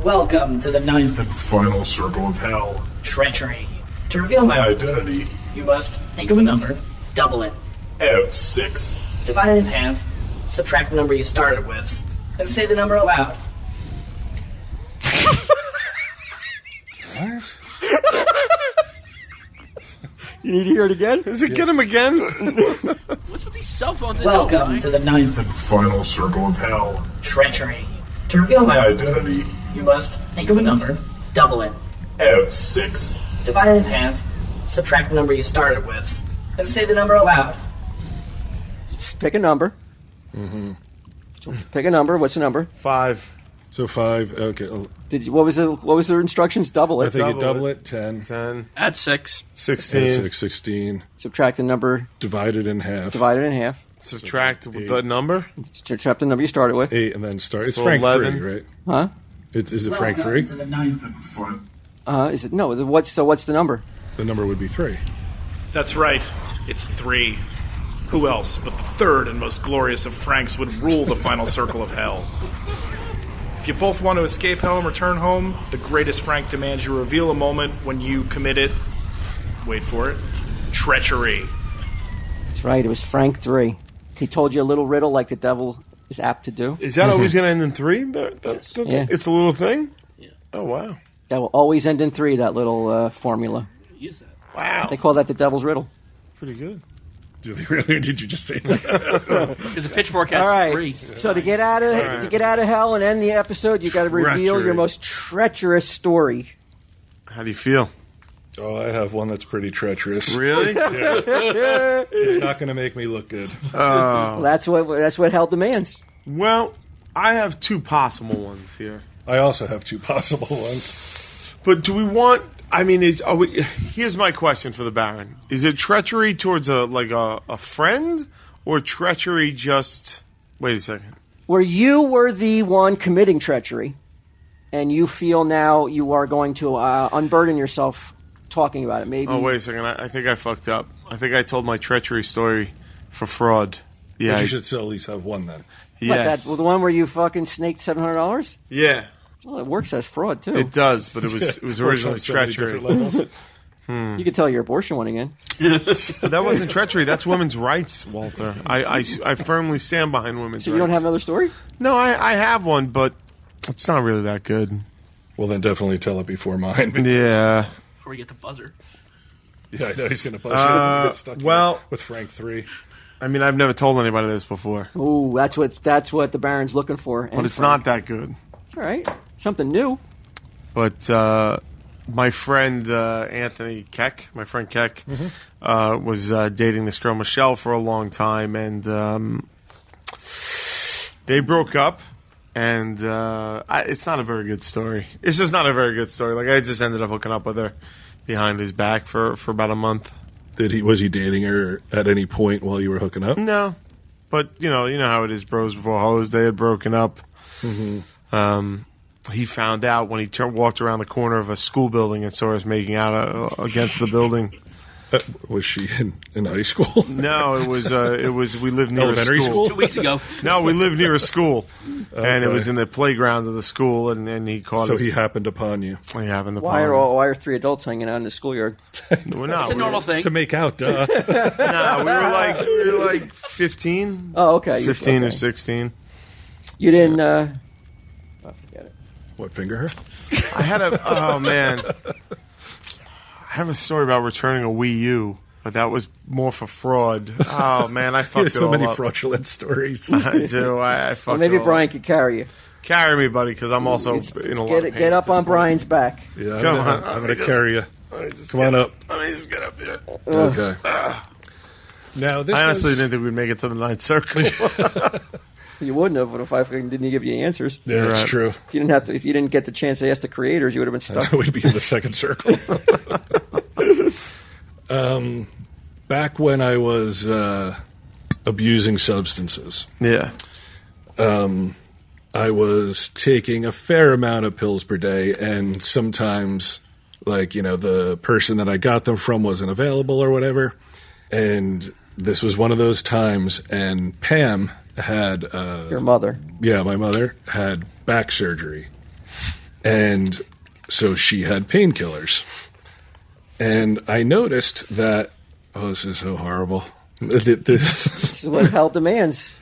Welcome to the ninth and final circle of hell. Treachery. To reveal my identity, you must think of a number, double it, add 6, divide it in half, subtract the number you started with, and say the number aloud. What? You need to hear it again? Does it get him again? What's with these cell phones? Welcome to the ninth and final circle of hell. Treachery. To reveal my identity, you must think of a number, double it, add 6, divide it in half, subtract the number you started with, and say the number aloud. Just pick a number. Mm-hmm. Pick a number. What's the number? 5. So 5. Okay. What was the instructions? Double it. I think you double it. 10. 10. Add 6. 16. Add 6. 16. Subtract the number. Divide it in half. Divide it in half. Subtract the number. Subtract the number you started with. 8, and then start. It's So Frank 11. 3, right? Huh? Is it Welcome Frank 3? to the ninth and Is it no? What's the number? The number would be 3. That's right. It's 3. Who else but the third and most glorious of Franks would rule the final circle of hell? If you both want to escape hell and return home, the greatest Frank demands you reveal a moment when you committed, wait for it, treachery. That's right. It was Frank 3. He told you a little riddle like the devil is apt to do. Is that always going to end in 3? Yeah. It's a little thing? Yeah. Oh, wow. That will always end in 3, that little formula. Use that. Wow. They call that the devil's riddle. Pretty good. Do they really? Or did you just say that? Because the pitchfork has All right. 3. So to get out of hell and end the episode, you got to reveal Treachery. your most treacherous story. How do you feel? Oh, I have one that's pretty treacherous. Really? It's not going to make me look good. That's what hell demands. Well, I have 2 possible ones here. I also have 2 possible ones. But do we want... I mean, here's my question for the Baron. Is it treachery towards a friend, or treachery just... Wait a second. Where you were the one committing treachery, and you feel now you are going to unburden yourself talking about it. Maybe. Oh, wait a second. I think I fucked up. I think I told my treachery story for fraud. Yeah. But you should still at least have one then. Yes. The one where you fucking snaked $700? Yeah. Well, it works as fraud too. It does, but it was originally Works on so many treachery. different levels. You could tell your abortion one again. But that wasn't treachery. That's women's rights, Walter. I firmly stand behind women's rights. So you don't have another story? No, I have one, but it's not really that good. Well, then definitely tell it before mine. Yeah. Before we get the buzzer. Yeah, I know he's going to buzz you. Get stuck well- here with Frank 3. I mean, I've never told anybody this before. Ooh, that's what the Baron's looking for. But it's not that good. It's all right. Something new. But my friend Anthony Keck, was dating this girl Michelle for a long time, and they broke up. And it's not a very good story. It's just not a very good story. Like, I just ended up hooking up with her behind his back for about a month. Was he dating her at any point while you were hooking up? No, but you know how it is, bros before hoes. They had broken up. Mm-hmm. He found out when he walked around the corner of a school building and saw us making out against the building. Was she in high school? No, it was. We lived near elementary a school. 2 weeks ago. No, we lived near a school, Okay. and it was in the playground of the school, and he caught us. So he happened upon you. He happened upon Why us. are 3 adults hanging out in the schoolyard? Well, no, It's a normal thing. To make out, duh. No, we were like 15. Oh, okay. 15 or okay. 16. You didn't. Oh, forget it. What, finger her? I had oh man, I have a story about returning a Wii U, but that was more for fraud. Oh man, I fucked There's it so all many up. fraudulent stories. I do. I fucked Well, maybe it all Brian up. could carry you. Carry me, buddy, because I'm also in a lot of pain. Get up on Brian's back. Yeah, Come I'm on. going to carry you. Come on up. Let me just get up here. Okay. Now, this I honestly was- didn't think we'd make it to the ninth circle. You wouldn't have if I didn't give you answers. Yeah, that's Right. true. If you didn't get the chance to ask the creators, you would have been stuck. That would be in the second circle. Back when I was abusing substances, Yeah. I was taking a fair amount of pills per day, and sometimes, the person that I got them from wasn't available or whatever. And this was one of those times, and Pam had... Your mother. Yeah, my mother had back surgery. And so she had painkillers. And I noticed that... Oh, this is so horrible. This is what hell demands.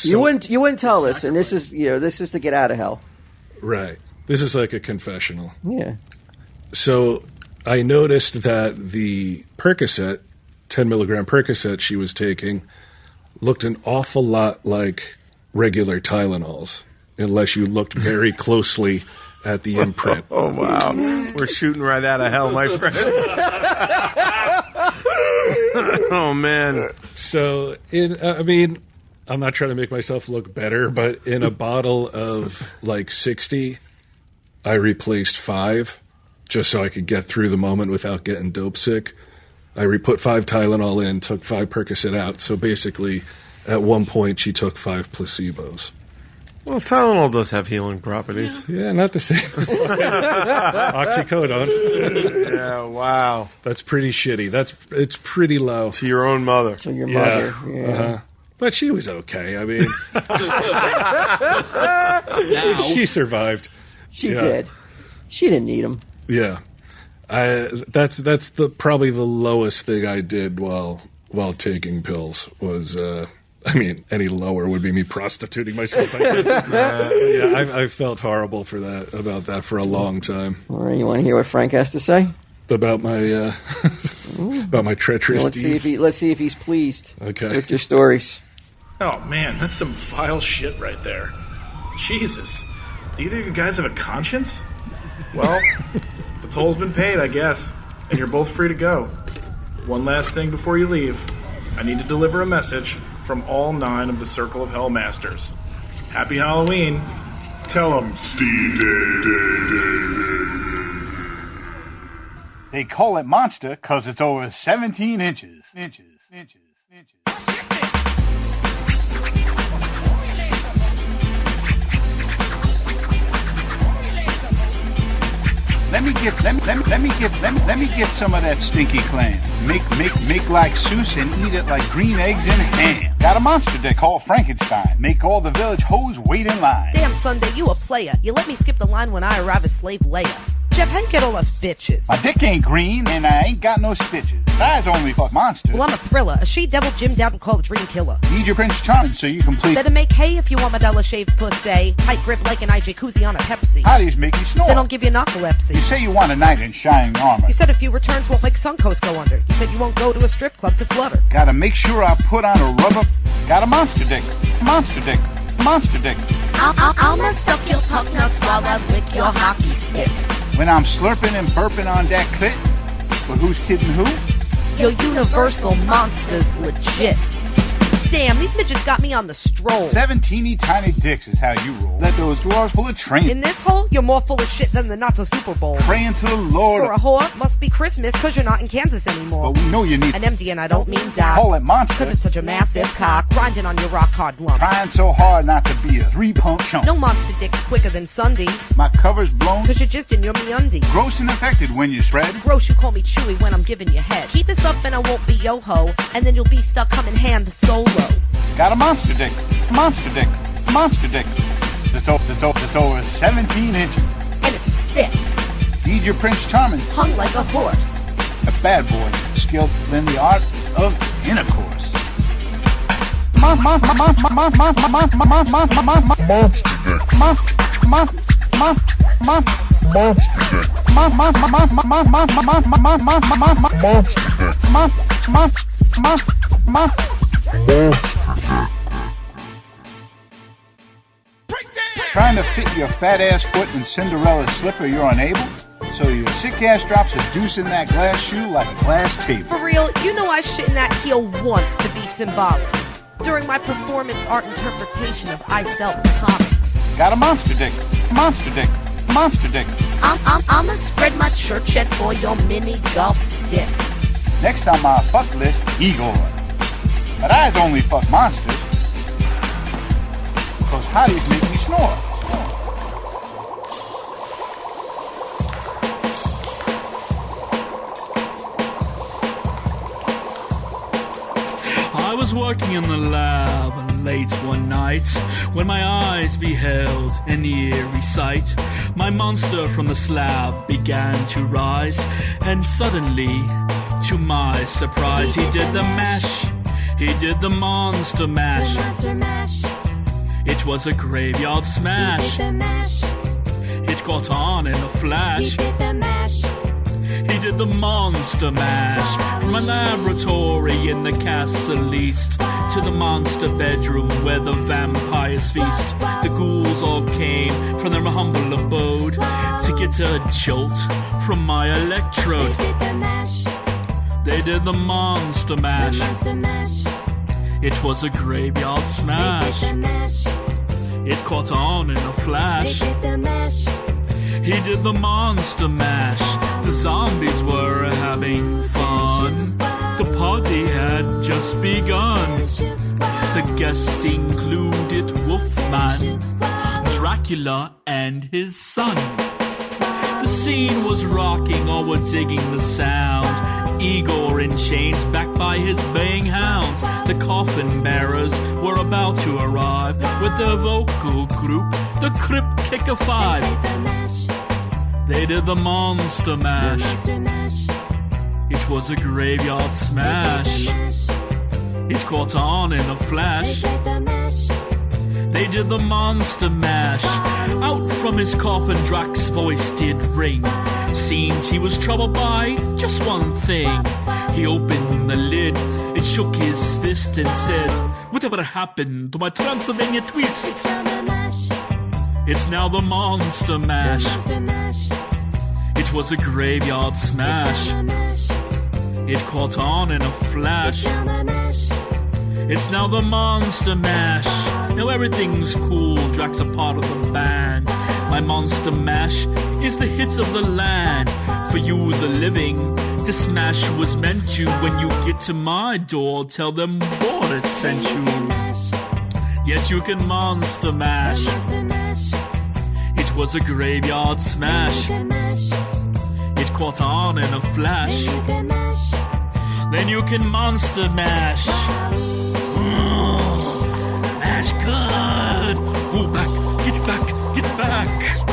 You wouldn't tell us, and this is to get out of hell. Right. This is like a confessional. Yeah. So I noticed that the Percocet, 10 milligram Percocet she was taking, looked an awful lot like regular Tylenols, unless you looked very closely at the imprint. Oh, wow. We're shooting right out of hell, my friend. Oh, man. So, I'm not trying to make myself look better, but in a bottle of 60, I replaced 5 just so I could get through the moment without getting dope sick. I put 5 Tylenol in, took 5 Percocet out. So basically, at one point, she took 5 placebos. Well, Tylenol does have healing properties. Yeah, not the same as oxycodone. Yeah, wow. That's pretty shitty. It's pretty low. To your own mother. So your mother. Yeah. Uh-huh. But she was okay. I mean, she survived. She did. She didn't need him. Yeah, that's probably the lowest thing I did while taking pills was. Any lower would be me prostituting myself. I felt horrible about that for a long time. All right, you want to hear what Frank has to say about my treacherous deeds? Let's see if he's pleased. Okay. With your stories. Oh, man, that's some vile shit right there. Jesus. Do either of you guys have a conscience? Well, the toll's been paid, I guess, and you're both free to go. One last thing before you leave. I need to deliver a message from all 9 of the Circle of Hell Masters. Happy Halloween. Tell them, Steve. They call it monster because it's over 17 inches. Let me get some of that stinky clam. Make like Seuss and eat it like green eggs and ham. Got a monster they call Frankenstein. Make all the village hoes wait in line. Damn, Sunday, you a player. You let me skip the line when I arrive as slave Leia. Jeff, how you get all us bitches? My dick ain't green and I ain't got no stitches. Size only fuck monster. Well, I'm a thriller, a she-devil Jim Down call a dream killer. Need your Prince Charming so you complete. Better make hay if you want my dollar-shaved pussy. Tight grip like an jacuzzi on a Pepsi. Hotties make you snore. Then I'll give you narcolepsy. You say you want a knight in shining armor. You said a few returns won't make Suncoast go under. You said you won't go to a strip club to flutter. Gotta make sure I put on a rubber. Got a monster dick. I'ma suck your pup nuts while I lick your hockey stick. When I'm slurping and burping on that clit. But who's kidding who? Your universal monster's legit. Damn, these midgets got me on the stroll. 17 tiny dicks is how you roll. Let those drawers full of training. In this hole, you're more full of shit than the not so Super Bowl. Praying to the Lord. For a whore, must be Christmas, cause you're not in Kansas anymore. But we know you need an empty, and I don't mean doc. Call it monster. Cause it's such a massive cock, grinding on your rock hard lump. Trying so hard not to be a 3-pump chump. No monster dick's quicker than Sundays. My cover's blown. Cause you're just in your meundies. Gross and infected when you spread. Gross, you call me Chewy when I'm giving you head. Keep this up and I won't be yo-ho, and then you'll be stuck coming hand solo. Got a monster dick. That's over 17 inches. And it's thick. Need your Prince Charming. Hung like a horse. A bad boy, skilled in the art of intercourse. Monster Trying to fit your fat ass foot in Cinderella's slipper, you're unable. So your sick ass drops a deuce in that glass shoe like a glass table. For real, you know I shit in that heel once to be symbolic. during my performance art interpretation of I Sell Comics. Got a monster dick. Monster dick. Monster dick. I'ma spread my church head for your mini golf stick. Next on my fuck list, Igor. But I only fuck monsters. Because hotties make me snore. I was working in the lab late one night when my eyes beheld an eerie sight. My monster from the slab began to rise, and suddenly, to my surprise, he did the mash. He did the monster mash. It was a graveyard smash. It caught on in a flash. He did the monster mash. From a laboratory in the castle east to the monster bedroom where the vampires feast. The ghouls all came from their humble abode to get a jolt from my electrode. They did the monster mash. It was a graveyard smash. It caught on in a flash. He did the monster mash. The zombies were having fun. The party had just begun. The guests included Wolfman, Dracula, and his son. The scene was rocking, all were digging the sound. Igor in chains, backed by his baying hounds. The coffin bearers were about to arrive with their vocal group, the Crypt Kicker 5. They did the monster mash. It was a graveyard smash. It caught on in a flash. They did the monster mash. Out from his coffin, Drax's voice did ring. Seemed he was troubled by just one thing. He opened the lid, it shook his fist and said, "Whatever happened to my Transylvania twist?" It's now the monster mash. It was a graveyard smash. It caught on in a flash. It's now the monster mash. Now everything's cool, Drax a part of the band. My monster mash is the hits of the land. For you, the living, this smash was meant to. When you get to my door, tell them what I sent you. Yet you can monster mash. It was a graveyard smash. It caught on in a flash. Then you can monster mash. Mash good. Go back, get back, get back.